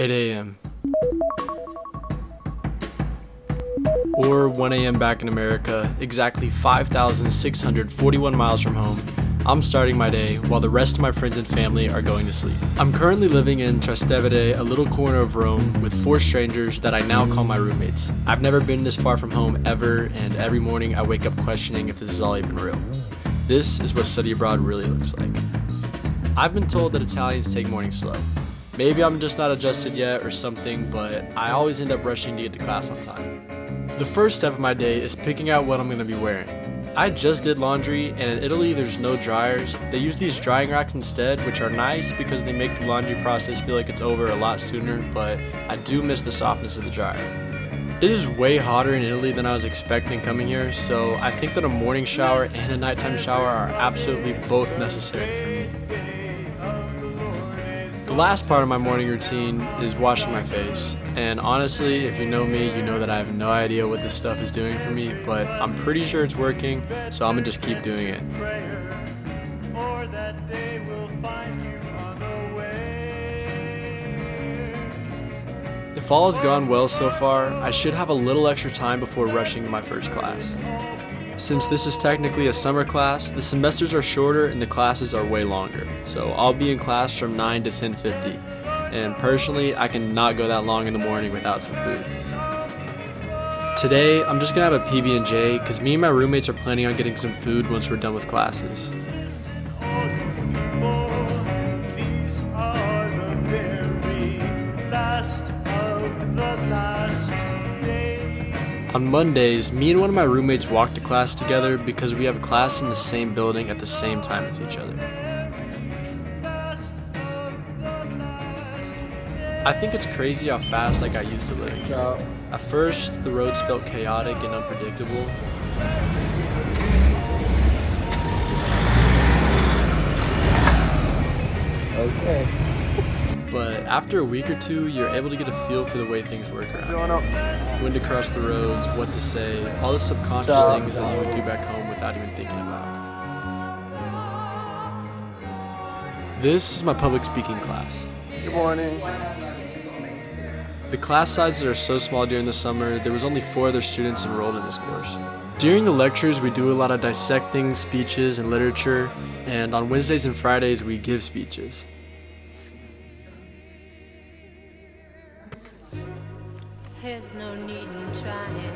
8 a.m. or 1 a.m. back in America, exactly 5,641 miles from home. I'm starting my day while the rest of my friends and family are going to sleep. I'm currently living in Trastevere, a little corner of Rome, with 4 strangers that I now call my roommates. I've never been this far from home ever, and every morning I wake up questioning if this is all even real. This is what study abroad really looks like. I've been told that Italians take mornings slow. Maybe I'm just not adjusted yet or something, but I always end up rushing to get to class on time. The first step of my day is picking out what I'm going to be wearing. I just did laundry, and in Italy there's no dryers. They use these drying racks instead, which are nice because they make the laundry process feel like it's over a lot sooner, but I do miss the softness of the dryer. It is way hotter in Italy than I was expecting coming here, so I think that a morning shower and a nighttime shower are absolutely both necessary for me. The last part of my morning routine is washing my face, and honestly, if you know me, you know that I have no idea what this stuff is doing for me, but I'm pretty sure it's working, so I'm gonna just keep doing it. If all has gone well so far, I should have a little extra time before rushing to my first class. Since this is technically a summer class, the semesters are shorter and the classes are way longer, so I'll be in class from 9 to 10:50, and personally, I cannot go that long in the morning without some food. Today, I'm just gonna have a PB&J because me and my roommates are planning on getting some food once we're done with classes. On Mondays, me and one of my roommates walk to class together because we have class in the same building at the same time as each other. I think it's crazy how fast I got used to living here. At first, the roads felt chaotic and unpredictable. Okay. But after a week or two, you're able to get a feel for the way things work around here. When to cross the roads, what to say, all the subconscious things that you would do back home without even thinking about. This is my public speaking class. Good morning. The class sizes are so small during the summer, there was only 4 other students enrolled in this course. During the lectures, we do a lot of dissecting, speeches, and literature, and on Wednesdays and Fridays, we give speeches. There's no need in trying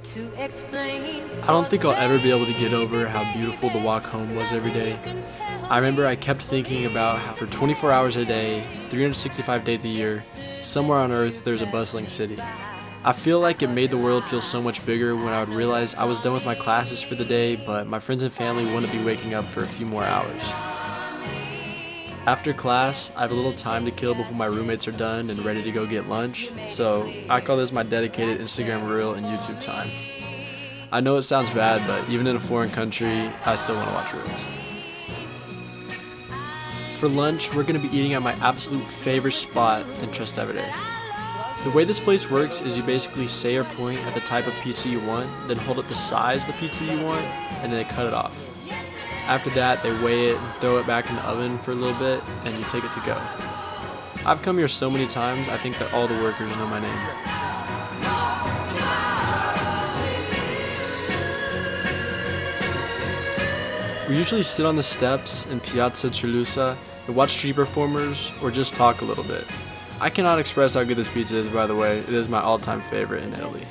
to explain. I don't think I'll ever be able to get over how beautiful the walk home was every day. I remember I kept thinking about how for 24 hours a day, 365 days a year, somewhere on earth there's a bustling city. I feel like it made the world feel so much bigger when I would realize I was done with my classes for the day, but my friends and family wouldn't be waking up for a few more hours. After class, I have a little time to kill before my roommates are done and ready to go get lunch, so I call this my dedicated Instagram reel and YouTube time. I know it sounds bad, but even in a foreign country, I still want to watch reels. For lunch, we're going to be eating at my absolute favorite spot in Trastevere. The way this place works is you basically say or point at the type of pizza you want, then hold up the size of the pizza you want, and then they cut it off. After that, they weigh it and throw it back in the oven for a little bit, and you take it to go. I've come here so many times, I think that all the workers know my name. We usually sit on the steps in Piazza Trilusa and watch street performers or just talk a little bit. I cannot express how good this pizza is, by the way. It is my all-time favorite in Italy.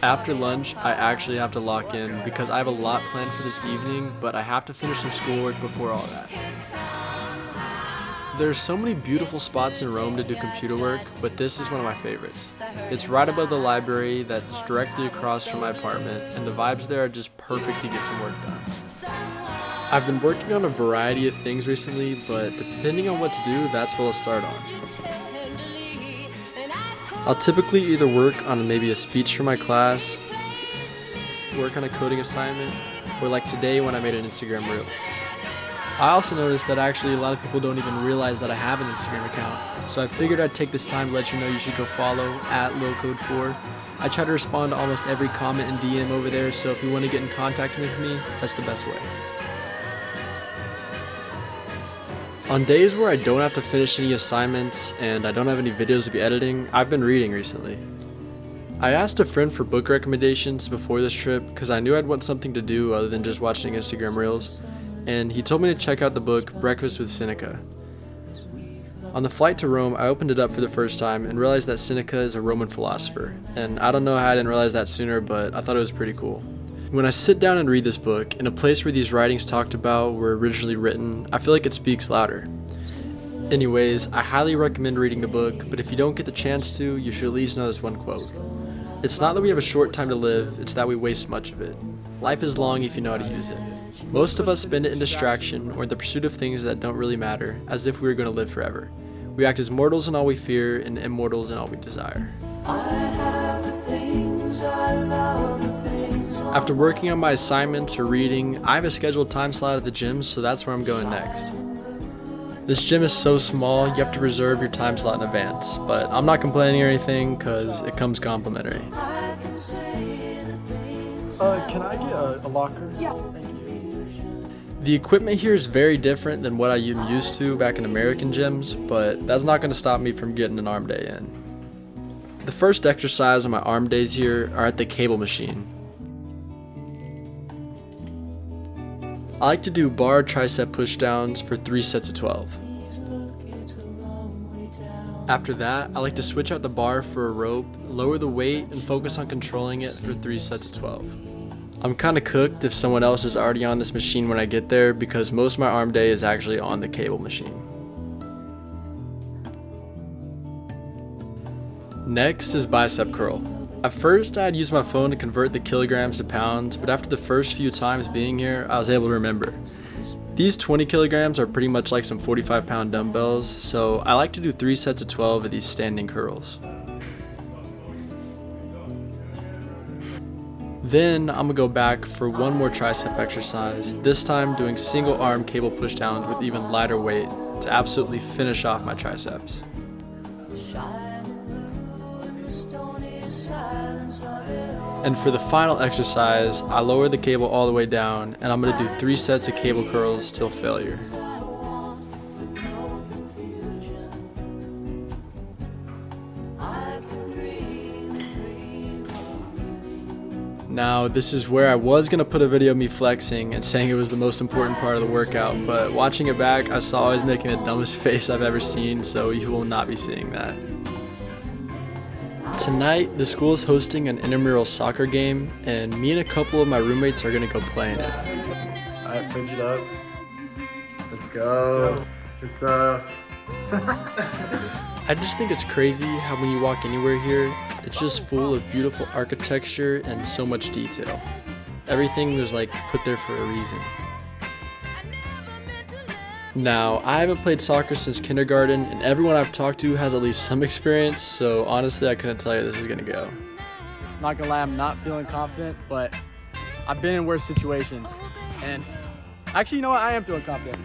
After lunch, I actually have to lock in because I have a lot planned for this evening, but I have to finish some schoolwork before all that. There are so many beautiful spots in Rome to do computer work, but this is one of my favorites. It's right above the library that's directly across from my apartment, and the vibes there are just perfect to get some work done. I've been working on a variety of things recently, but depending on what to do, that's what I'll start on. I'll typically either work on maybe a speech for my class, work on a coding assignment, or like today when I made an Instagram reel. I also noticed that actually a lot of people don't even realize that I have an Instagram account, so I figured I'd take this time to let you know you should go follow @lowcode4. I try to respond to almost every comment and DM over there, so if you want to get in contact with me, that's the best way. On days where I don't have to finish any assignments and I don't have any videos to be editing, I've been reading recently. I asked a friend for book recommendations before this trip because I knew I'd want something to do other than just watching Instagram Reels, and he told me to check out the book Breakfast with Seneca. On the flight to Rome, I opened it up for the first time and realized that Seneca is a Roman philosopher, and I don't know how I didn't realize that sooner, but I thought it was pretty cool. When I sit down and read this book, in a place where these writings talked about were originally written, I feel like it speaks louder. Anyways, I highly recommend reading the book, but if you don't get the chance to, you should at least know this one quote. It's not that we have a short time to live, it's that we waste much of it. Life is long if you know how to use it. Most of us spend it in distraction or in the pursuit of things that don't really matter, as if we were going to live forever. We act as mortals in all we fear and immortals in all we desire. After working on my assignments or reading, I have a scheduled time slot at the gym, so that's where I'm going next. This gym is so small, you have to reserve your time slot in advance, but I'm not complaining or anything because it comes complimentary. Can I get a locker? Yeah. The equipment here is very different than what I am used to back in American gyms, but that's not going to stop me from getting an arm day in. The first exercise on my arm days here are at the cable machine. I like to do bar tricep pushdowns for 3 sets of 12. After that, I like to switch out the bar for a rope, lower the weight, and focus on controlling it for 3 sets of 12. I'm kinda cooked if someone else is already on this machine when I get there because most of my arm day is actually on the cable machine. Next is bicep curl. At first, I had used my phone to convert the kilograms to pounds, but after the first few times being here, I was able to remember. These 20 kilograms are pretty much like some 45-pound dumbbells, so I like to do 3 sets of 12 of these standing curls. Then, I'm gonna go back for one more tricep exercise, this time doing single arm cable pushdowns with even lighter weight to absolutely finish off my triceps. And for the final exercise, I lower the cable all the way down, and I'm going to do 3 sets of cable curls till failure. Now, this is where I was going to put a video of me flexing and saying it was the most important part of the workout, but watching it back, I saw I was making the dumbest face I've ever seen, so you will not be seeing that. Tonight, the school is hosting an intramural soccer game, and me and a couple of my roommates are gonna go play in it. Alright, fringe it up. Let's go. Good stuff. I just think it's crazy how when you walk anywhere here, it's just full of beautiful architecture and so much detail. Everything was like put there for a reason. Now, I haven't played soccer since kindergarten, and everyone I've talked to has at least some experience, so honestly I couldn't tell you this is gonna go. Not gonna lie, I'm not feeling confident, but I've been in worse situations. And actually, you know what? I am feeling confident.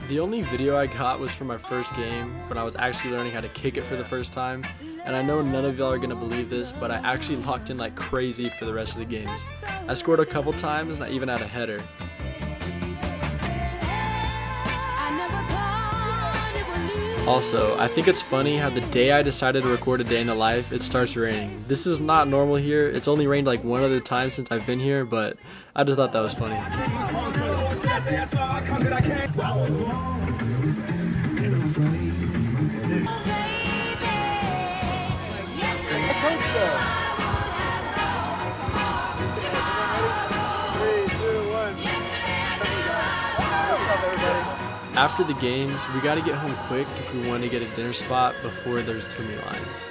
The only video I got was from my first game when I was actually learning how to kick it for the first time, and I know none of y'all are gonna believe this, but I actually locked in like crazy for the rest of the games. I scored a couple times and I even had a header. Also, I think it's funny how the day I decided to record a day in the life, it starts raining. This is not normal here. It's only rained like one other time since I've been here, but I just thought that was funny. After the games, we gotta get home quick if we want to get a dinner spot before there's too many lines.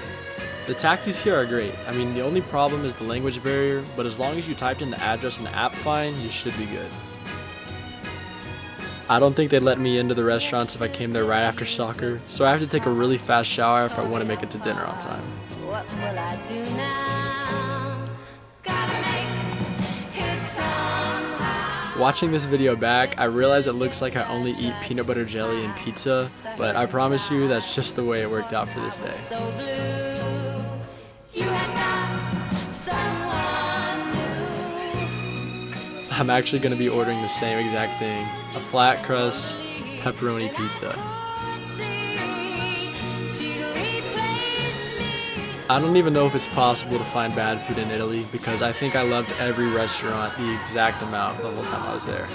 The taxis here are great. I mean, the only problem is the language barrier, but as long as you typed in the address in the app fine, you should be good. I don't think they'd let me into the restaurants if I came there right after soccer, so I have to take a really fast shower if I want to make it to dinner on time. What will I do now? Gotta make it somehow. Watching this video back, I realize it looks like I only eat peanut butter jelly and pizza, but I promise you that's just the way it worked out for this day. So blue, you had found someone new. I'm actually going to be ordering the same exact thing. A flat crust, pepperoni pizza. I don't even know if it's possible to find bad food in Italy because I think I loved every restaurant the exact amount the whole time I was there.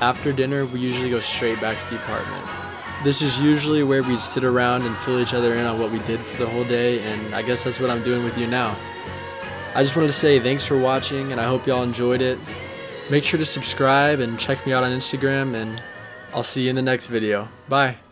After dinner, we usually go straight back to the apartment. This is usually where we'd sit around and fill each other in on what we did for the whole day, and I guess that's what I'm doing with you now. I just wanted to say thanks for watching, and I hope y'all enjoyed it. Make sure to subscribe and check me out on Instagram, and I'll see you in the next video. Bye.